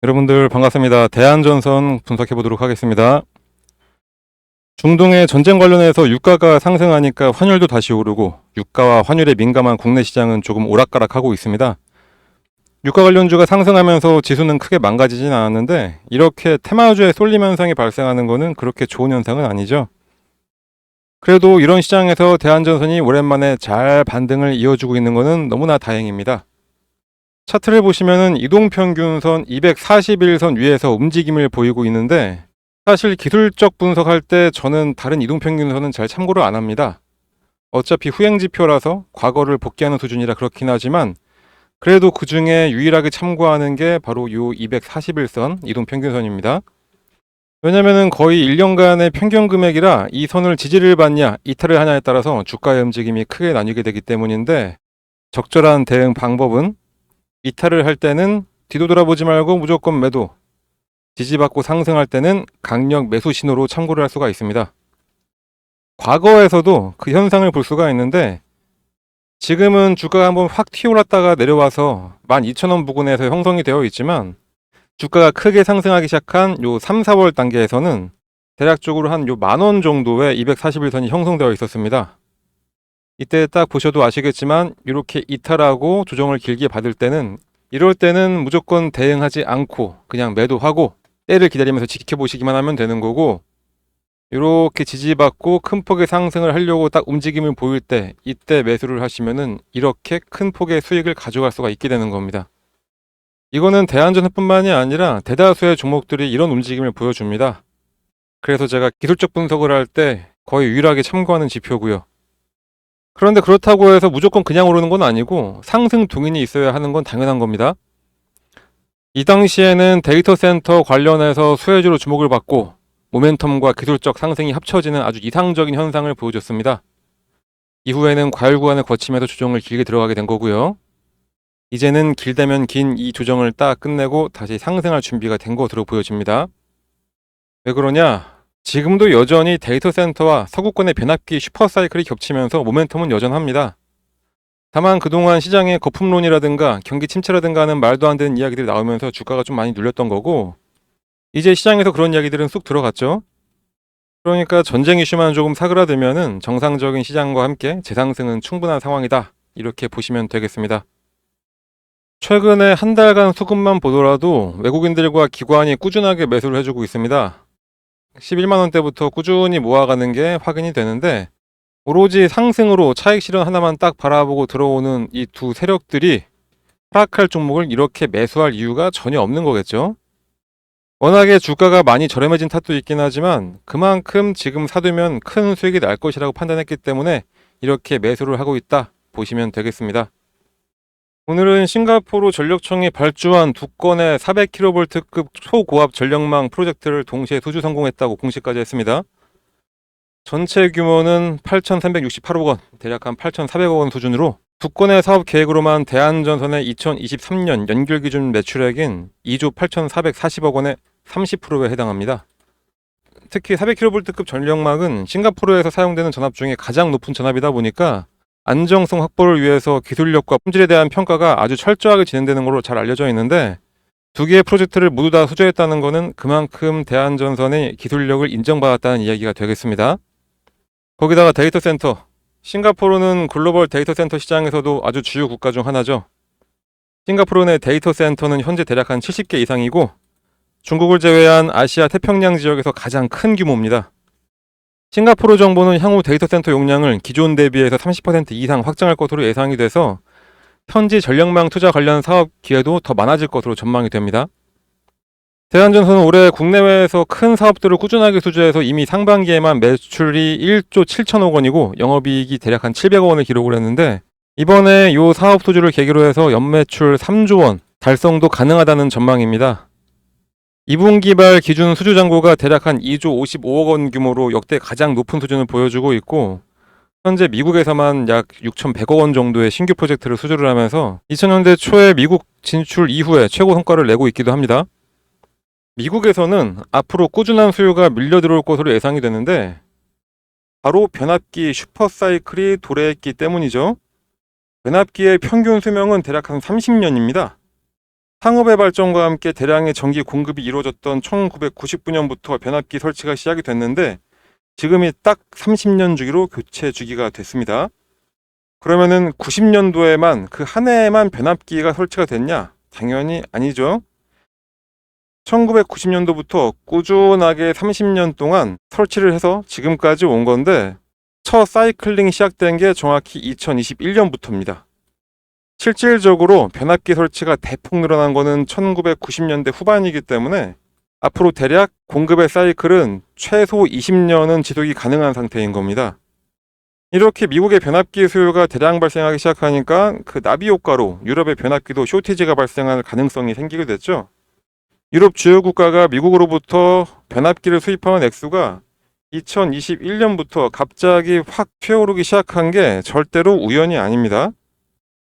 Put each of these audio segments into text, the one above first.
여러분들 반갑습니다. 대한전선 분석해 보도록 하겠습니다. 중동의 전쟁 관련해서 유가가 상승하니까 환율도 다시 오르고 유가와 환율에 민감한 국내 시장은 조금 오락가락하고 있습니다. 유가 관련주가 상승하면서 지수는 크게 망가지진 않았는데 이렇게 테마주에 쏠림 현상이 발생하는 것은 그렇게 좋은 현상은 아니죠. 그래도 이런 시장에서 대한전선이 오랜만에 잘 반등을 이어주고 있는 것은 너무나 다행입니다. 차트를 보시면은 이동평균선 241선 위에서 움직임을 보이고 있는데 사실 기술적 분석할 때 저는 다른 이동평균선은 잘 참고를 안 합니다. 어차피 후행지표라서 과거를 복귀하는 수준이라 그렇긴 하지만 그래도 그 중에 유일하게 참고하는 게 바로 요 241선 이동평균선입니다. 왜냐면은 거의 1년간의 평균 금액이라 이 선을 지지를 받냐 이탈을 하냐에 따라서 주가의 움직임이 크게 나뉘게 되기 때문인데 적절한 대응 방법은 이탈을 할 때는 뒤도 돌아보지 말고 무조건 매도, 지지받고 상승할 때는 강력 매수 신호로 참고를 할 수가 있습니다. 과거에서도 그 현상을 볼 수가 있는데 지금은 주가가 한번 확 튀어올랐다가 내려와서 12,000원 부근에서 형성이 되어 있지만 주가가 크게 상승하기 시작한 요 3, 4월 단계에서는 대략적으로 한 요 10,000원 정도의 241선이 형성되어 있었습니다. 이때 딱 보셔도 아시겠지만 이렇게 이탈하고 조정을 길게 받을 때는 이럴 때는 무조건 대응하지 않고 그냥 매도하고 때를 기다리면서 지켜보시기만 하면 되는 거고 이렇게 지지받고 큰 폭의 상승을 하려고 딱 움직임을 보일 때 이때 매수를 하시면은 이렇게 큰 폭의 수익을 가져갈 수가 있게 되는 겁니다. 이거는 대한전선뿐만이 아니라 대다수의 종목들이 이런 움직임을 보여줍니다. 그래서 제가 기술적 분석을 할 때 거의 유일하게 참고하는 지표고요. 그런데 그렇다고 해서 무조건 그냥 오르는 건 아니고 상승 동인이 있어야 하는 건 당연한 겁니다. 이 당시에는 데이터 센터 관련해서 수혜주로 주목을 받고 모멘텀과 기술적 상승이 합쳐지는 아주 이상적인 현상을 보여줬습니다. 이후에는 과열 구간을 거치면서 조정을 길게 들어가게 된 거고요. 이제는 길다면 긴 이 조정을 딱 끝내고 다시 상승할 준비가 된 것으로 보여집니다. 왜 그러냐? 지금도 여전히 데이터 센터와 서구권의 변압기 슈퍼사이클이 겹치면서 모멘텀은 여전합니다. 다만 그동안 시장에 거품론이라든가 경기 침체라든가 하는 말도 안 되는 이야기들이 나오면서 주가가 좀 많이 눌렸던 거고 이제 시장에서 그런 이야기들은 쑥 들어갔죠. 그러니까 전쟁 이슈만 조금 사그라들면은 정상적인 시장과 함께 재상승은 충분한 상황이다. 이렇게 보시면 되겠습니다. 최근에 한 달간 수급만 보더라도 외국인들과 기관이 꾸준하게 매수를 해주고 있습니다. 11만원대부터 꾸준히 모아가는 게 확인이 되는데 오로지 상승으로 차익 실현 하나만 딱 바라보고 들어오는 이 두 세력들이 하락할 종목을 이렇게 매수할 이유가 전혀 없는 거겠죠. 워낙에 주가가 많이 저렴해진 탓도 있긴 하지만 그만큼 지금 사두면 큰 수익이 날 것이라고 판단했기 때문에 이렇게 매수를 하고 있다 보시면 되겠습니다. 오늘은 싱가포르 전력청이 발주한 두 건의 400kV급 초고압 전력망 프로젝트를 동시에 수주 성공했다고 공시까지 했습니다. 전체 규모는 8,368억 원, 대략 한 8,400억 원 수준으로 두 건의 사업 계획으로만 대한전선의 2023년 연결 기준 매출액인 2조 8,440억 원의 30%에 해당합니다. 특히 400kV급 전력망은 싱가포르에서 사용되는 전압 중에 가장 높은 전압이다 보니까 안정성 확보를 위해서 기술력과 품질에 대한 평가가 아주 철저하게 진행되는 것으로 잘 알려져 있는데 두 개의 프로젝트를 모두 다 수주했다는 것은 그만큼 대한전선의 기술력을 인정받았다는 이야기가 되겠습니다. 거기다가 데이터 센터, 싱가포르는 글로벌 데이터 센터 시장에서도 아주 주요 국가 중 하나죠. 싱가포르 내 데이터 센터는 현재 대략 한 70개 이상이고 중국을 제외한 아시아 태평양 지역에서 가장 큰 규모입니다. 싱가포르 정부는 향후 데이터 센터 용량을 기존 대비해서 30% 이상 확장할 것으로 예상이 돼서 현지 전력망 투자 관련 사업 기회도 더 많아질 것으로 전망이 됩니다. 대한전선은 올해 국내외에서 큰 사업들을 꾸준하게 수주해서 이미 상반기에만 매출이 1조 7천억 원이고 영업이익이 대략 한 700억 원을 기록을 했는데 이번에 이 사업 수주를 계기로 해서 연매출 3조 원 달성도 가능하다는 전망입니다. 2분기발 기준 수주 잔고가 대략 한 2조 55억 원 규모로 역대 가장 높은 수준을 보여주고 있고 현재 미국에서만 약 6,100억 원 정도의 신규 프로젝트를 수주를 하면서 2000년대 초에 미국 진출 이후에 최고 성과를 내고 있기도 합니다. 미국에서는 앞으로 꾸준한 수요가 밀려 들어올 것으로 예상이 되는데 바로 변압기 슈퍼사이클이 도래했기 때문이죠. 변압기의 평균 수명은 대략 한 30년입니다. 상업의 발전과 함께 대량의 전기 공급이 이루어졌던 1999년부터 변압기 설치가 시작이 됐는데 지금이 딱 30년 주기로 교체 주기가 됐습니다. 그러면은 90년도에만 그 한 해에만 변압기가 설치가 됐냐? 당연히 아니죠. 1990년도부터 꾸준하게 30년 동안 설치를 해서 지금까지 온 건데 첫 사이클링이 시작된 게 정확히 2021년부터입니다. 실질적으로 변압기 설치가 대폭 늘어난 거는 1990년대 후반이기 때문에 앞으로 대략 공급의 사이클은 최소 20년은 지속이 가능한 상태인 겁니다. 이렇게 미국의 변압기 수요가 대량 발생하기 시작하니까 그 나비 효과로 유럽의 변압기도 쇼티지가 발생할 가능성이 생기게 됐죠. 유럽 주요 국가가 미국으로부터 변압기를 수입하는 액수가 2021년부터 갑자기 확 튀어오르기 시작한 게 절대로 우연이 아닙니다.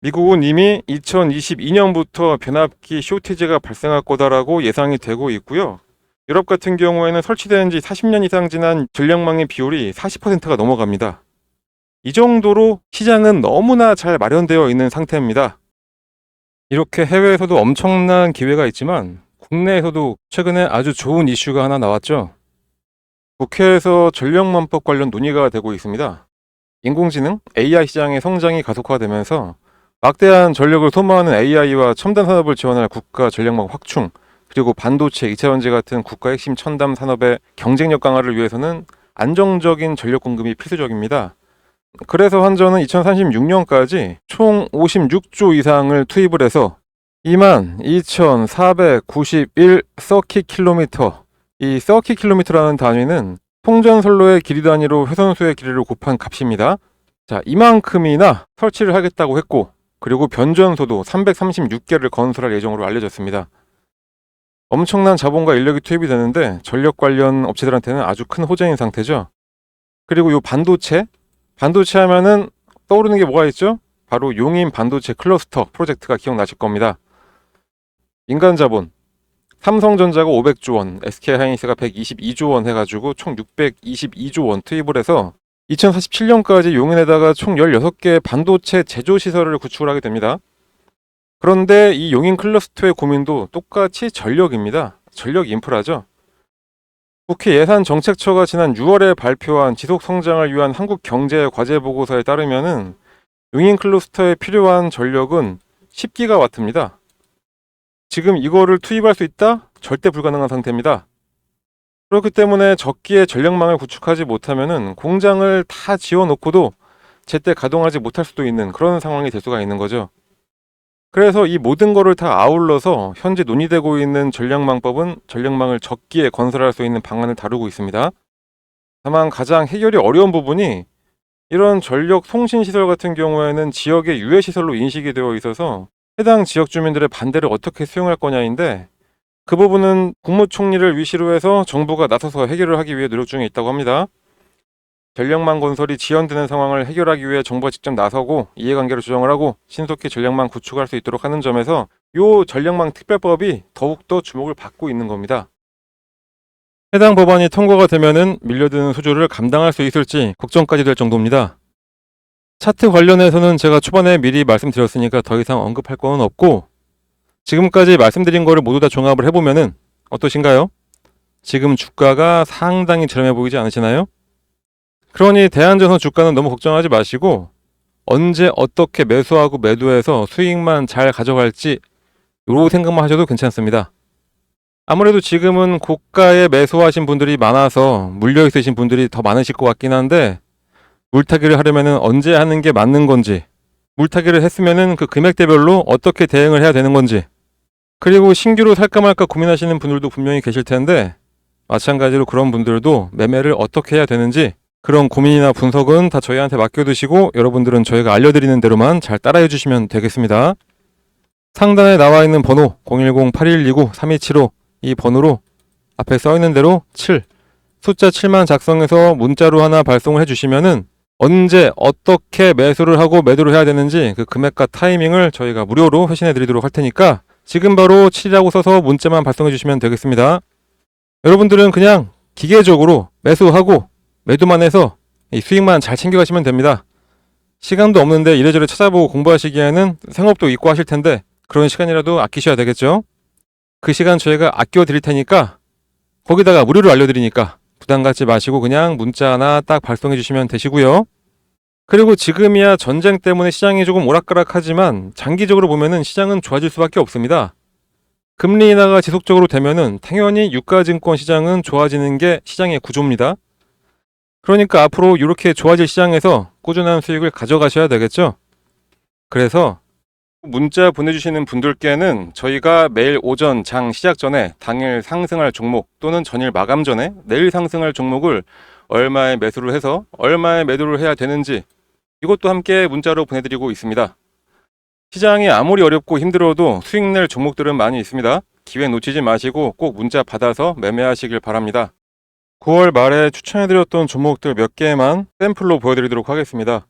미국은 이미 2022년부터 변압기 쇼티지가 발생할 거다라고 예상이 되고 있고요. 유럽 같은 경우에는 설치된 지 40년 이상 지난 전력망의 비율이 40%가 넘어갑니다. 이 정도로 시장은 너무나 잘 마련되어 있는 상태입니다. 이렇게 해외에서도 엄청난 기회가 있지만 국내에서도 최근에 아주 좋은 이슈가 하나 나왔죠. 국회에서 전력망법 관련 논의가 되고 있습니다. 인공지능, AI 시장의 성장이 가속화되면서 막대한 전력을 소모하는 AI와 첨단 산업을 지원할 국가 전력망 확충, 그리고 반도체, 2차전지 같은 국가 핵심 첨단 산업의 경쟁력 강화를 위해서는 안정적인 전력 공급이 필수적입니다. 그래서 한전은 2036년까지 총 56조 이상을 투입을 해서 22,491 서킷킬로미터, 이 서킷킬로미터라는 단위는 통전선로의 길이 단위로 회선수의 길이를 곱한 값입니다. 자, 이만큼이나 설치를 하겠다고 했고, 그리고 변전소도 336개를 건설할 예정으로 알려졌습니다. 엄청난 자본과 인력이 투입이 되는데 전력 관련 업체들한테는 아주 큰 호재인 상태죠. 그리고 이 반도체 하면은 떠오르는 게 뭐가 있죠? 바로 용인 반도체 클러스터 프로젝트가 기억나실 겁니다. 민간 자본 삼성전자가 500조 원, SK하이닉스가 122조 원 해가지고 총 622조 원 투입을 해서 2047년까지 용인에다가 총 16개의 반도체 제조 시설을 구축을 하게 됩니다. 그런데 이 용인 클러스터의 고민도 똑같이 전력입니다. 전력 인프라죠. 국회 예산정책처가 지난 6월에 발표한 지속 성장을 위한 한국 경제 과제 보고서에 따르면은 용인 클러스터에 필요한 전력은 10기가와트입니다. 지금 이거를 투입할 수 있다? 절대 불가능한 상태입니다. 그렇기 때문에 적기에 전력망을 구축하지 못하면은 공장을 다 지어놓고도 제때 가동하지 못할 수도 있는 그런 상황이 될 수가 있는 거죠. 그래서 이 모든 거를 다 아울러서 현재 논의되고 있는 전력망법은 전력망을 적기에 건설할 수 있는 방안을 다루고 있습니다. 다만 가장 해결이 어려운 부분이 이런 전력 송신시설 같은 경우에는 지역의 유해시설로 인식이 되어 있어서 해당 지역 주민들의 반대를 어떻게 수용할 거냐인데 그 부분은 국무총리를 위시로 해서 정부가 나서서 해결을 하기 위해 노력 중에 있다고 합니다. 전력망 건설이 지연되는 상황을 해결하기 위해 정부가 직접 나서고 이해관계를 조정을 하고 신속히 전력망 구축할 수 있도록 하는 점에서 이 전력망 특별법이 더욱더 주목을 받고 있는 겁니다. 해당 법안이 통과가 되면은 밀려드는 수주를 감당할 수 있을지 걱정까지 될 정도입니다. 차트 관련해서는 제가 초반에 미리 말씀드렸으니까 더 이상 언급할 건 없고 지금까지 말씀드린 거를 모두 다 종합을 해보면은 어떠신가요? 지금 주가가 상당히 저렴해 보이지 않으시나요? 그러니 대한전선 주가는 너무 걱정하지 마시고 언제 어떻게 매수하고 매도해서 수익만 잘 가져갈지 요런 생각만 하셔도 괜찮습니다. 아무래도 지금은 고가에 매수하신 분들이 많아서 물려 있으신 분들이 더 많으실 것 같긴 한데 물타기를 하려면 언제 하는 게 맞는 건지, 물타기를 했으면 그 금액대별로 어떻게 대응을 해야 되는 건지, 그리고 신규로 살까 말까 고민하시는 분들도 분명히 계실 텐데 마찬가지로 그런 분들도 매매를 어떻게 해야 되는지 그런 고민이나 분석은 다 저희한테 맡겨두시고 여러분들은 저희가 알려드리는 대로만 잘 따라해 주시면 되겠습니다. 상단에 나와 있는 번호 010-8129-3275 이 번호로 앞에 써 있는 대로 7 숫자 7만 작성해서 문자로 하나 발송을 해주시면은 언제 어떻게 매수를 하고 매도를 해야 되는지 그 금액과 타이밍을 저희가 무료로 회신해 드리도록 할 테니까 지금 바로 7이라고 써서 문자만 발송해 주시면 되겠습니다. 여러분들은 그냥 기계적으로 매수하고 매도만 해서 이 수익만 잘 챙겨가시면 됩니다. 시간도 없는데 이래저래 찾아보고 공부하시기에는 생업도 있고 하실 텐데 그런 시간이라도 아끼셔야 되겠죠? 그 시간 저희가 아껴 드릴 테니까 거기다가 무료로 알려드리니까 부담 갖지 마시고 그냥 문자 하나 딱 발송해 주시면 되시고요. 그리고 지금이야 전쟁 때문에 시장이 조금 오락가락하지만 장기적으로 보면은 시장은 좋아질 수밖에 없습니다. 금리 인하가 지속적으로 되면은 당연히 유가증권 시장은 좋아지는 게 시장의 구조입니다. 그러니까 앞으로 이렇게 좋아질 시장에서 꾸준한 수익을 가져가셔야 되겠죠. 그래서 문자 보내주시는 분들께는 저희가 매일 오전 장 시작 전에 당일 상승할 종목 또는 전일 마감 전에 내일 상승할 종목을 얼마에 매수를 해서 얼마에 매도를 해야 되는지 이것도 함께 문자로 보내드리고 있습니다. 시장이 아무리 어렵고 힘들어도 수익 낼 종목들은 많이 있습니다. 기회 놓치지 마시고 꼭 문자 받아서 매매하시길 바랍니다. 9월 말에 추천해드렸던 종목들 몇 개만 샘플로 보여드리도록 하겠습니다.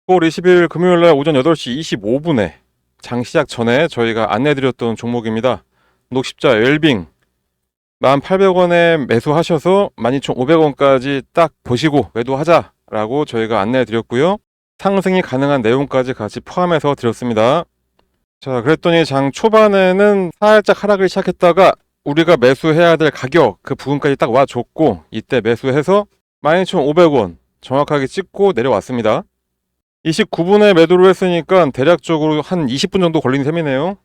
9월 20일 금요일날 오전 8시 25분에 장 시작 전에 저희가 안내드렸던 종목입니다. 녹십자 웰빙 1,800원에 매수하셔서 12,500원까지 딱 보시고 매도하자라고 저희가 안내드렸고요. 상승이 가능한 내용까지 같이 포함해서 드렸습니다. 자, 그랬더니 장 초반에는 살짝 하락을 시작했다가 우리가 매수해야 될 가격 그 부분까지 딱 와줬고 이때 매수해서 12,500원 정확하게 찍고 내려왔습니다. 29분에 매도를 했으니까 대략적으로 한 20분 정도 걸린 셈이네요.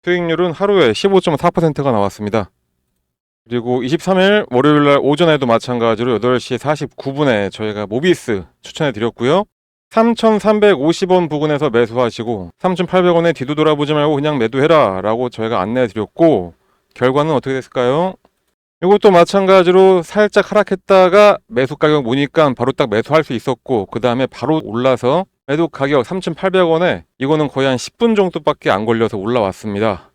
수익률은 하루에 15.4%가 나왔습니다. 그리고 23일 월요일날 오전에도 마찬가지로 8시 49분에 저희가 모비스 추천해 드렸고요. 3,350원 부근에서 매수하시고 3,800원에 뒤도 돌아보지 말고 그냥 매도해라 라고 저희가 안내해 드렸고 결과는 어떻게 됐을까요? 이것도 마찬가지로 살짝 하락했다가 매수 가격 보니까 바로 딱 매수할 수 있었고 그 다음에 바로 올라서 매도 가격 3,800원에 이거는 거의 한 10분 정도밖에 안 걸려서 올라왔습니다.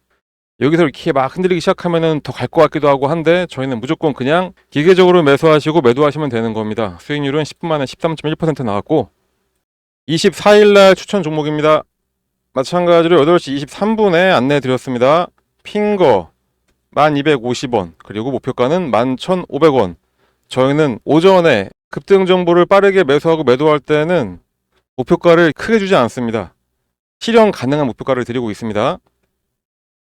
여기서 이렇게 막 흔들리기 시작하면은 더 갈 것 같기도 하고 한데 저희는 무조건 그냥 기계적으로 매수하시고 매도하시면 되는 겁니다. 수익률은 10분 만에 13.1% 나왔고 24일날 추천 종목입니다. 마찬가지로 8시 23분에 안내 드렸습니다. 핑거 1250원 그리고 목표가는 11,500원. 저희는 오전에 급등 정보를 빠르게 매수하고 매도할 때는 목표가를 크게 주지 않습니다. 실현 가능한 목표가를 드리고 있습니다.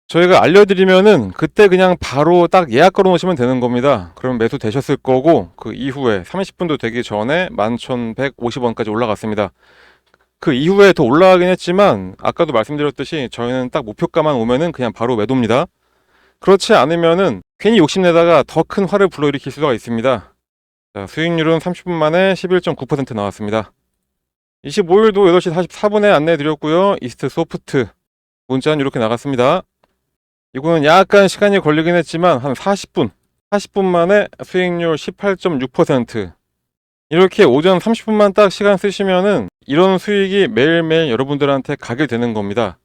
저희가 알려드리면은 그때 그냥 바로 딱 예약 걸어 놓으시면 되는 겁니다. 그럼 매수 되셨을 거고 그 이후에 30분도 되기 전에 11,150원까지 올라갔습니다. 그 이후에 더 올라가긴 했지만 아까도 말씀드렸듯이 저희는 딱 목표가만 오면은 그냥 바로 매도입니다. 그렇지 않으면은 괜히 욕심내다가 더 큰 화를 불러일으킬 수가 있습니다. 자, 수익률은 30분 만에 11.9% 나왔습니다. 25일도 8시 44분에 안내 드렸고요. 이스트 소프트 문자는 이렇게 나갔습니다. 이거는 약간 시간이 걸리긴 했지만 한 40분 만에 수익률 18.6%. 이렇게 오전 30분만 딱 시간 쓰시면은 이런 수익이 매일매일 여러분들한테 가게 되는 겁니다.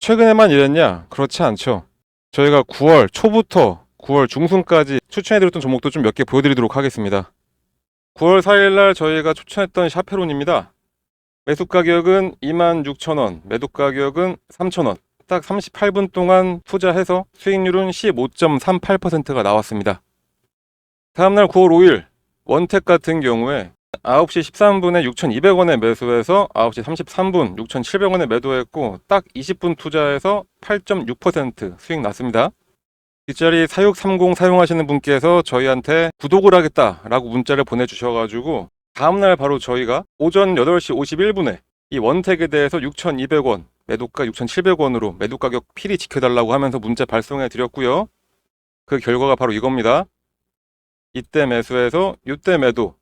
최근에만 이랬냐? 그렇지 않죠. 저희가 9월 초부터 9월 중순까지 추천해드렸던 종목도 좀 몇 개 보여드리도록 하겠습니다. 9월 4일날 저희가 추천했던 샤페론입니다. 매수 가격은 26,000원, 매도 가격은 3,000원. 딱 38분 동안 투자해서 수익률은 15.38%가 나왔습니다. 다음날 9월 5일 원택 같은 경우에 9시 13분에 6,200원에 매수해서 9시 33분 6,700원에 매도했고 딱 20분 투자해서 8.6% 수익 났습니다. 뒷자리 4630 사용하시는 분께서 저희한테 구독을 하겠다라고 문자를 보내주셔가지고 다음날 바로 저희가 오전 8시 51분에 이 원택에 대해서 6,200원 매도가 6,700원으로 매도 가격 필히 지켜달라고 하면서 문자 발송해 드렸고요. 그 결과가 바로 이겁니다. 이때 매수해서 이때 매도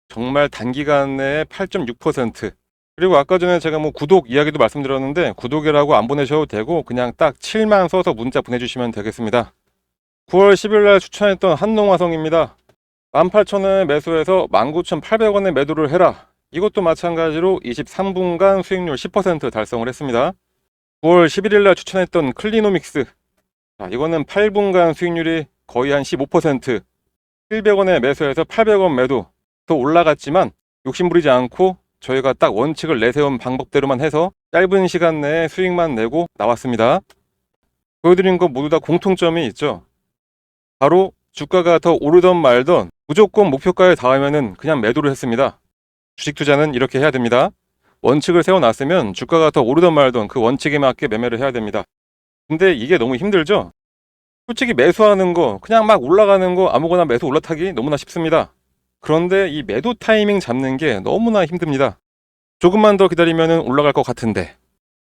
정말 단기간 내에 8.6%. 그리고 아까 전에 제가 구독 이야기도 말씀드렸는데 구독이라고 안 보내셔도 되고 그냥 딱 7만 써서 문자 보내주시면 되겠습니다. 9월 10일날 추천했던 한농화성입니다. 18,000원에 매수해서 19,800원에 매도를 해라. 이것도 마찬가지로 23분간 수익률 10% 달성을 했습니다. 9월 11일날 추천했던 클리노믹스. 자, 이거는 8분간 수익률이 거의 한 15%. 700원에 매수해서 800원 매도. 더 올라갔지만 욕심부리지 않고 저희가 딱 원칙을 내세운 방법대로만 해서 짧은 시간 내에 수익만 내고 나왔습니다. 보여드린 것 모두 다 공통점이 있죠. 바로 주가가 더 오르던 말던 무조건 목표가에 닿으면 그냥 매도를 했습니다. 주식 투자는 이렇게 해야 됩니다. 원칙을 세워놨으면 주가가 더 오르던 말던 그 원칙에 맞게 매매를 해야 됩니다. 근데 이게 너무 힘들죠? 솔직히 매수하는 거 그냥 막 올라가는 거 아무거나 매수 올라타기 너무나 쉽습니다. 그런데 이 매도 타이밍 잡는 게 너무나 힘듭니다. 조금만 더 기다리면 올라갈 것 같은데,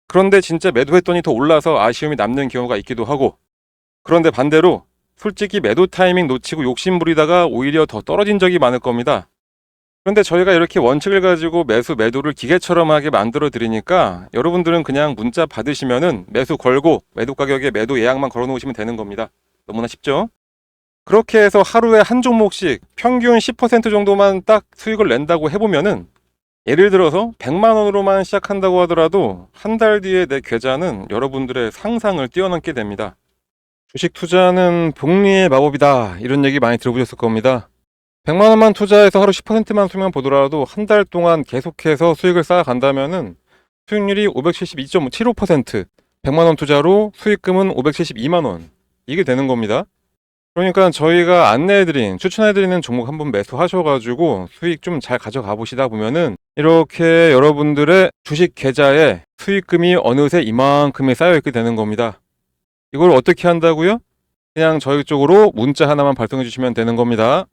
그런데 진짜 매도했더니 더 올라서 아쉬움이 남는 경우가 있기도 하고, 그런데 반대로 솔직히 매도 타이밍 놓치고 욕심 부리다가 오히려 더 떨어진 적이 많을 겁니다. 그런데 저희가 이렇게 원칙을 가지고 매도를 기계처럼 하게 만들어 드리니까 여러분들은 그냥 문자 받으시면은 매수 걸고 매도 가격에 매도 예약만 걸어 놓으시면 되는 겁니다. 너무나 쉽죠? 그렇게 해서 하루에 한 종목씩 평균 10% 정도만 딱 수익을 낸다고 해보면은, 예를 들어서 100만 원으로만 시작한다고 하더라도 한 달 뒤에 내 계좌는 여러분들의 상상을 뛰어넘게 됩니다. 주식 투자는 복리의 마법이다, 이런 얘기 많이 들어보셨을 겁니다. 100만 원만 투자해서 하루 10%만 수익만 보더라도 한 달 동안 계속해서 수익을 쌓아간다면은 수익률이 572.75%, 100만 원 투자로 수익금은 572만 원, 이게 되는 겁니다. 그러니까 저희가 안내해드린, 추천해드리는 종목 한번 매수하셔가지고 수익 좀 잘 가져가 보시다 보면은 이렇게 여러분들의 주식 계좌에 수익금이 어느새 이만큼이 쌓여있게 되는 겁니다. 이걸 어떻게 한다고요? 그냥 저희 쪽으로 문자 하나만 발송해 주시면 되는 겁니다.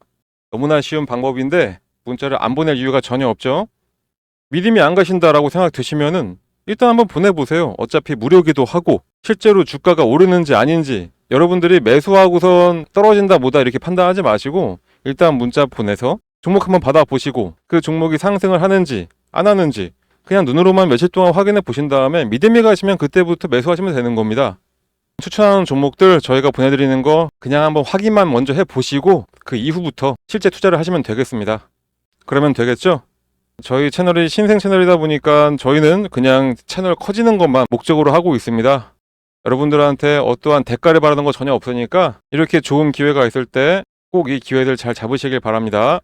너무나 쉬운 방법인데 문자를 안 보낼 이유가 전혀 없죠. 믿음이 안 가신다라고 생각 드시면은 일단 한번 보내보세요. 어차피 무료기도 하고 실제로 주가가 오르는지 아닌지 여러분들이 매수하고선 떨어진다 뭐다 이렇게 판단하지 마시고 일단 문자 보내서 종목 한번 받아보시고 그 종목이 상승을 하는지 안 하는지 그냥 눈으로만 며칠 동안 확인해 보신 다음에 믿음이 가시면 그때부터 매수하시면 되는 겁니다. 추천하는 종목들 저희가 보내드리는 거 그냥 한번 확인만 먼저 해보시고 그 이후부터 실제 투자를 하시면 되겠습니다. 그러면 되겠죠? 저희 채널이 신생 채널이다 보니까 저희는 그냥 채널 커지는 것만 목적으로 하고 있습니다. 여러분들한테 어떠한 대가를 바라는 거 전혀 없으니까 이렇게 좋은 기회가 있을 때 꼭 이 기회들 잘 잡으시길 바랍니다.